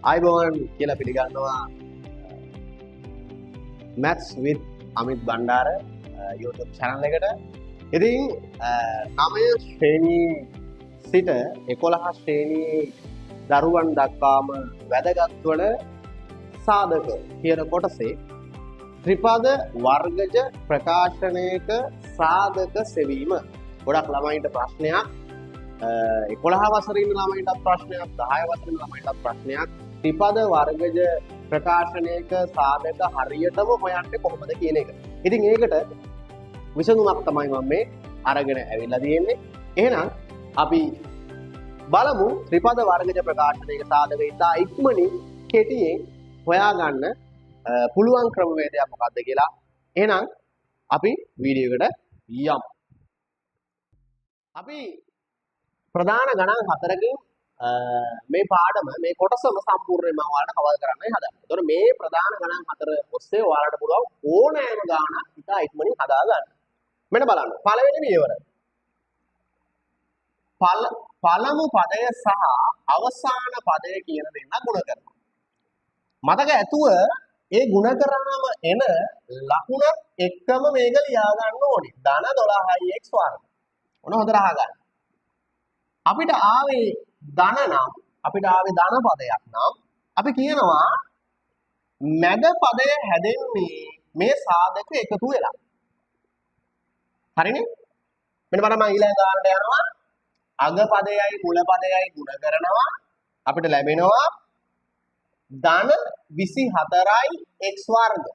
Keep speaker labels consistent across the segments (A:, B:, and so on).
A: අයිබෝන් කියලා පිළිගන්නවා Maths with Amit Bandara YouTube channel එකට. ඉතින් 9 ශ්‍රේණී සිට 11 ශ්‍රේණී දරුවන් දක්වාම වැදගත් වන සාධක කියන කොටසේ ත්‍රිපද වර්ගජ ප්‍රකාශනයක සාධක සෙවීම. ගොඩක් ළමයින්ට ප්‍රශ්නයක් 11 වසරේ ඉන්න ළමයින්ට ප්‍රශ්නයක් 10 වසරේ ඉන්න ළමයින්ට ප්‍රශ්නයක් ත්‍රිපද වර්ගජ ප්‍රකාශනයක සාධක හරියටම හොයන්නේ කොහොමද කියන එක. ඉතින් ඒකට විසඳුමක් තමයි මම මේ අරගෙන ඇවිල්ලා තියෙන්නේ. එහෙනම් අපි බලමු ත්‍රිපද වර්ගජ ප්‍රකාශනයක සාධක ඉතා ඉක්මනින් කෙටියෙන් හොයාගන්න පුළුවන් ක්‍රමවේදයක් මොකක්ද කියලා. එහෙනම් අපි වීඩියෝ එකට යමු. අපි ප්‍රධාන ගණන් හතරකින් මේ පාඩම මේ කොටසම සම්පූර්ණයෙන්ම ඔයාලට කවර් කරන්නයි හදන්නේ. ඒතකොට මේ ප්‍රධාන ගණන් හතර ඔස්සේ ඔයාලට පුළුවන් ඕනෑම ගානක් ඉතා ඉක්මනින් හදා ගන්න. මෙන්න බලන්න. පළවෙනි පියවර. පළමු පදය සහ අවසාන පදය කියන දෙන්න ගුණ කරනවා. මතක ඇතුව ඒ ගුණ කරනම එන ලකුණත් එක්කම මේක ලියා ගන්න ඕනේ. ධන 12x වර්ග. ඔන්න හොඳට අහගන්න. අපිට ආවේ ධන නම් අපිට ආවේ ධන පදයක් නම් අපි කියනවා මැද පදය හැදෙන්නේ මේ සාධක එකතු වෙලා. හරිනේ? මෙන්න බලන්න මම ඊළඟ ගානට යනවා. අග පදයයි මුල පදයයි ගුණ කරනවා අපිට ලැබෙනවා ධන 24යි x වර්ග.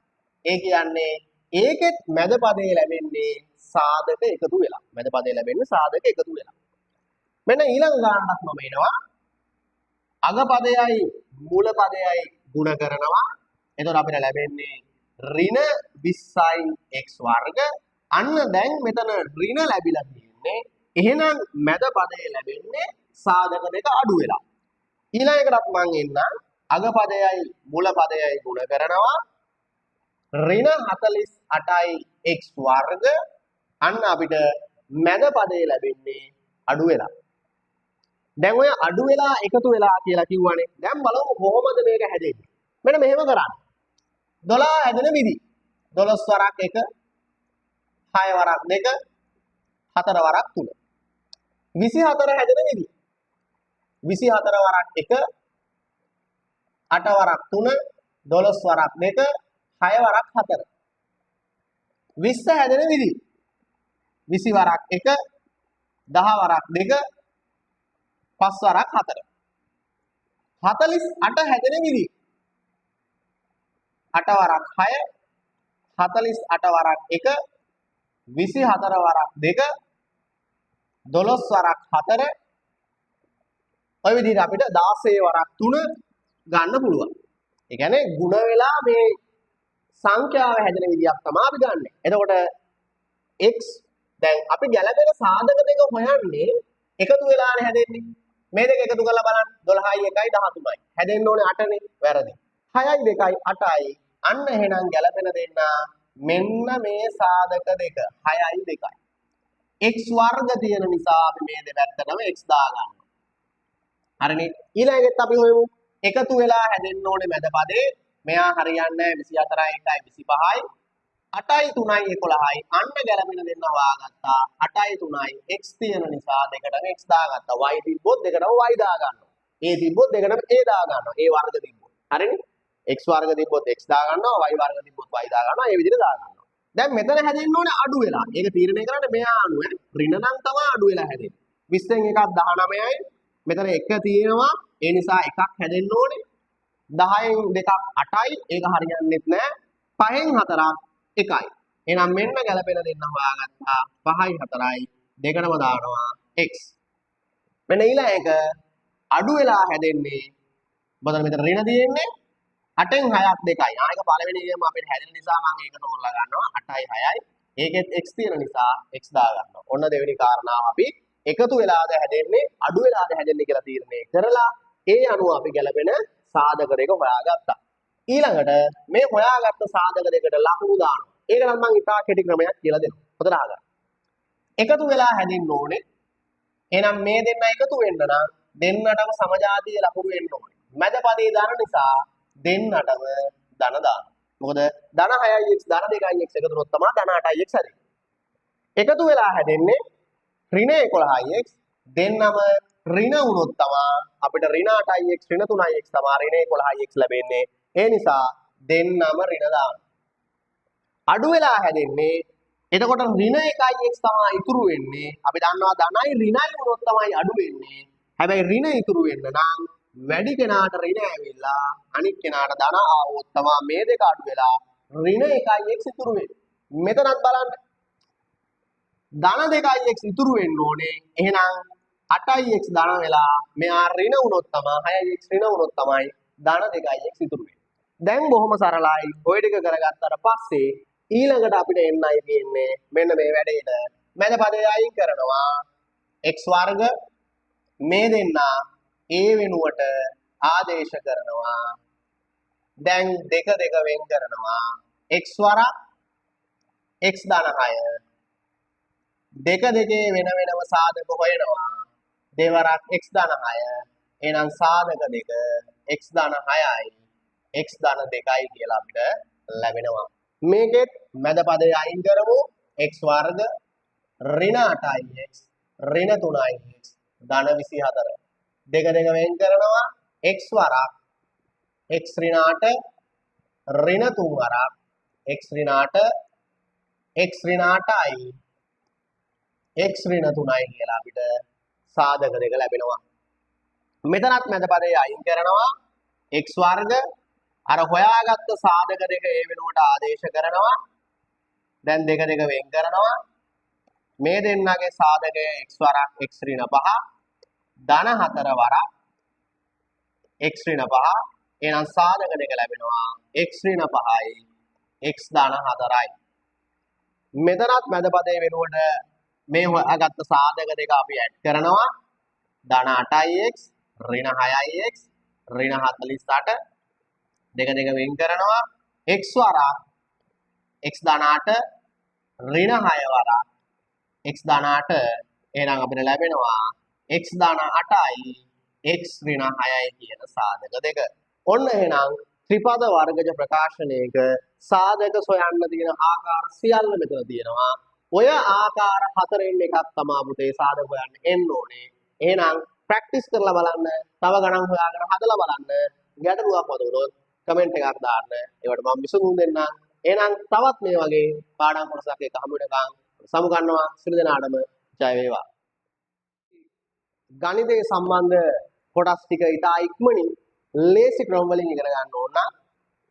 A: ඒ කියන්නේ ඒකෙත් මැද පදේ ලැබෙන්නේ සාධක එකතු වෙලා. මැද පදේ ලැබෙන්නේ සාධක එකතු වෙලා. මෙන්න ඊළඟ ගානක් මම එනවා. අග පදයයි මුල පදයයි ගුණ කරනවා. එතකොට අපිට ලැබෙන්නේ ඍණ 20යි x වර්ග. අන්න දැන් මෙතන ඍණ ලැබිලා තියෙන්නේ. එහෙනම් මැද පදේ ලැබෙන්නේ සාධක දෙක අඩු වෙලා. ඊළඟටත් මම එන්න අග පදයයි මුල පදයයි ගුණ කරනවා. ඍණ 48යි x වර්ග. අන්න අපිට මැද පදේ ලැබෙන්නේ අඩු වෙලා. දැන් ඔය අඩු වෙලා එකතු වෙලා කියලා කිව්වනේ. දැන් බලමු කොහොමද මේක හැදෙන්නේ. මෙන්න මෙහෙම කරන්න. 12 හැදෙන විදි. 12 වරක් 1, 6 වරක් 2, 4 වරක් 3. 24 හැදෙන විදි. 24 වරක් 1, 8 වරක් 3, 12 වරක් 2, 6 වරක් 4. 20 හැදෙන විදි. 20 වරක් 1, 10 වරක් 2, 5 වරක් 4. 48 හැදෙන විදි. 8 වරක් 6, 48 වරක් 1, 24 වරක් 2, 12 වරක් 4. ඔය විදිහට අපිට 16 වරක් 3 ගන්න පුළුවන්. ඒ කියන්නේ ಗುಣ වෙලා මේ සංඛ්‍යාව හැදෙන විදියක් තමයි අපි ගන්නෙ. එතකොට x දැන් අපි ගැලපෙන සාධක දෙක හොයන්නේ එකතු වෙලානේ හැදෙන්නේ. මේ දෙක එකතු කරලා බලන්න 12යි 1යි 13යි. හැදෙන්න ඕනේ 8නේ. වැරදි. 6යි 2යි 8යි. අන්න එහෙනම් ගැලපෙන දෙන්න මෙන්න මේ සාධක දෙක 6යි 2යි. x වර්ග තියෙන නිසා අපි මේ දෙපැත්තටම x දා ගන්නවා. හරිනේ. ඊළඟට අපි හොයමු එකතු වෙලා හැදෙන්න ඕනේ මැද පදේ. මෙයා හරියන්නේ 24යි 1යි 25යි. 8යි 3යි 11යි. අන්න ගැලපෙන දෙන්න හොයාගත්තා. 8යි 3යි x තියෙන නිසා දෙකටම x දාගත්තා. y තිබ්බොත් දෙකටම y දා ගන්නවා. a තිබ්බොත් දෙකටම a දා ගන්නවා. a වර්ග තිබ්බොත්. හරිනේ? x වර්ග තිබ්බොත් x දා ගන්නවා. y වර්ග තිබ්බොත් y දා ගන්නවා. ඒ විදිහට දා ගන්නවා. දැන් මෙතන හැදෙන්න ඕනේ අඩු වෙලා. ඒක තීරණය කරන්නේ මෙහා අනුව ඍණ නම් තමයි අඩු වෙලා හැදෙන්නේ. 20න් එකක් 19යි. මෙතන 1 තියෙනවා. ඒ නිසා එකක් හැදෙන්න ඕනේ. 10න් දෙකක් 8යි. ඒක හරියන්නේත් නැහැ. 5න් 4ක් 1යි. එහෙනම් මෙන්න ගැලපෙන දෙන්න හොයාගත්තා. 5යි 4යි දෙකටම දානවා x. මෙන්න ඊළඟ එක අඩු වෙලා හැදෙන්නේ මොකද මෙතන ඍණ තියෙන්නේ 8න් 6ක් 2යි. ආයක පළවෙනි එකම අපිට හැදෙන නිසා මම ඒක තෝරලා ගන්නවා 8යි 6යි. ඒකෙත් x තියෙන නිසා x දා ගන්නවා. ඔන්න දෙවෙනි කාරණාව අපි එකතු වෙලාද හැදෙන්නේ අඩු වෙලාද හැදෙන්නේ කියලා තීරණය කරලා ඒ අනුව අපි ගැලපෙන සාධක දෙක හොයාගත්තා. ඊළඟට මේ හොයාගත්ත සාධක දෙකට ලකුණු දානවා. ඒක නම් මම ඉතා කෙටි ක්‍රමයක් කියලා දෙනවා. හොඳට අහගන්න. එකතු වෙලා හැදෙන්න ඕනේ. එහෙනම් මේ දෙන්න එකතු වෙන්න නම් දෙන්නටම සමජාතීය ලකුණු එන්න ඕනේ. මැද පදේ ධන නිසා දෙන්නටම ධන දානවා. මොකද ධන 6ix ධන 2ix එකතු වුණොත් තමයි ධන 8ix හැදෙන්නේ. එකතු වෙලා හැදෙන්නේ ඍණ 11ix දෙන්නම ඍණ වුණොත් තමයි අපිට ඍණ 8ix ඍණ 3ix තමයි ඍණ 11ix ලැබෙන්නේ. ඒ නිසා දෙන්නම ඍණ දානවා. අඩු වෙලා හැදෙන්නේ එතකොට ඍණ 1ix තමයි ඉතුරු වෙන්නේ. අපි දන්නවා ධනයි ඍණයි වුණොත් තමයි අඩු වෙන්නේ. හැබැයි ඍණ ඉතුරු වෙන්න නම් වැඩි කෙනාට ඍණ ඇවිල්ලා අනිත් කෙනාට ධන ආවොත් තමයි මේ දෙක අඩු වෙලා ඍණ 1ix ඉතුරු වෙන්නේ. මෙතනත් බලන්න. ධන 2ix ඉතුරු වෙන්න ඕනේ. එහෙනම් 8ix ධන වෙලා මෙයා ඍණ වුණොත් තමයි 6ix ඍණ වුණොත් තමයි ධන 2ix ඉතුරු වෙන්නේ. දැන් බොහොම සරලයි. ඔය ටික කරගත්තාට පස්සේ ඊළඟට අපිට එන්නයි තියෙන්නේ මෙන්න මේ වැඩේට මැද පදේ අයින් කරනවා x වර්ග මේ දෙන්න a වෙනුවට ආදේශ කරනවා. දැන් දෙක දෙක වෙන් කරනවා x වරක් x ධන 6 දෙක දෙකේ වෙන වෙනම සාධක හොයනවා දෙවරක් x ධන 6 එහෙනම් සාධක දෙක x ධන 6යි x ධන 2යි කියලා අපිට ලැබෙනවා. මේකෙත් මැද පදේ අයින් කරමු x වර්ග ඍණ 8ix ඍණ 3ix ධන 24 දෙක දෙක වෙන් කරනවා x වරක් x ඍණ 8 ඍණ 3 වරක් x ඍණ 8 x ඍණ 8යි x ඍණ 3යි කියලා අපිට සාධක දෙක ලැබෙනවා. මෙතනත් මැද පදේ අයින් කරනවා x වර්ග අර හොයාගත්ත සාධක දෙක ඒ වෙනුවට ආදේශ කරනවා. දැන් දෙක දෙක වෙන් කරනවා මේ දෙන්නගේ සාධකය x වරක් x ඍණ 5 ධන 4 වරක් x ඍණ 5 එහෙනම් සාධක දෙක ලැබෙනවා x ඍණ 5යි x ධන 4යි. මෙතනත් මැද පදේ වෙනුවට මේ හොයාගත්ත සාධක දෙක අපි ඇඩ් කරනවා ධන 8ix ඍණ 6ix ඍණ 48 දෙක දෙක වෙන් කරනවා x වරක් x ධන 8 ඍණ 6 වරක් x ධන 8 එහෙනම් අපිට ලැබෙනවා x ධන 8යි x ඍණ 6යි කියන සාධක දෙක. ඔන්න එහෙනම් ත්‍රිපද වර්ගජ ප්‍රකාශනයක සාධක සොයන්න තියෙන ආකාර සියල්ල මෙතන තියෙනවා. ඔය ආකාර හතරෙන් එකක් තමයි පුතේ සාධක හොයන්න එන්න ඕනේ. එහෙනම් ප්‍රැක්ටිස් කරලා බලන්න, තව ගණන් හොයාගෙන හදලා බලන්න. ගැටලුවක් මතුවොත් කමෙන්ට් එකක් දාන්න. ඒවට මම විසඳුම් දෙන්නම්. එහෙනම් තවත් මේ වගේ පාඩම් කොටසක් එක හමු වෙනකන් සමු ගන්නවා. සියලු දෙනාටම ජය වේවා. ගණිතයේ සම්බන්ධ කොටස් ටික ඉතා ඉක්මනින් ලේසි ක්‍රම වලින් ඉගෙන ගන්න ඕන නම්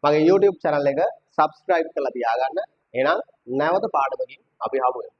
A: මගේ YouTube channel එක subscribe කරලා තියාගන්න. එහෙනම් නැවත පාඩමකින් අපි හමු වෙමු.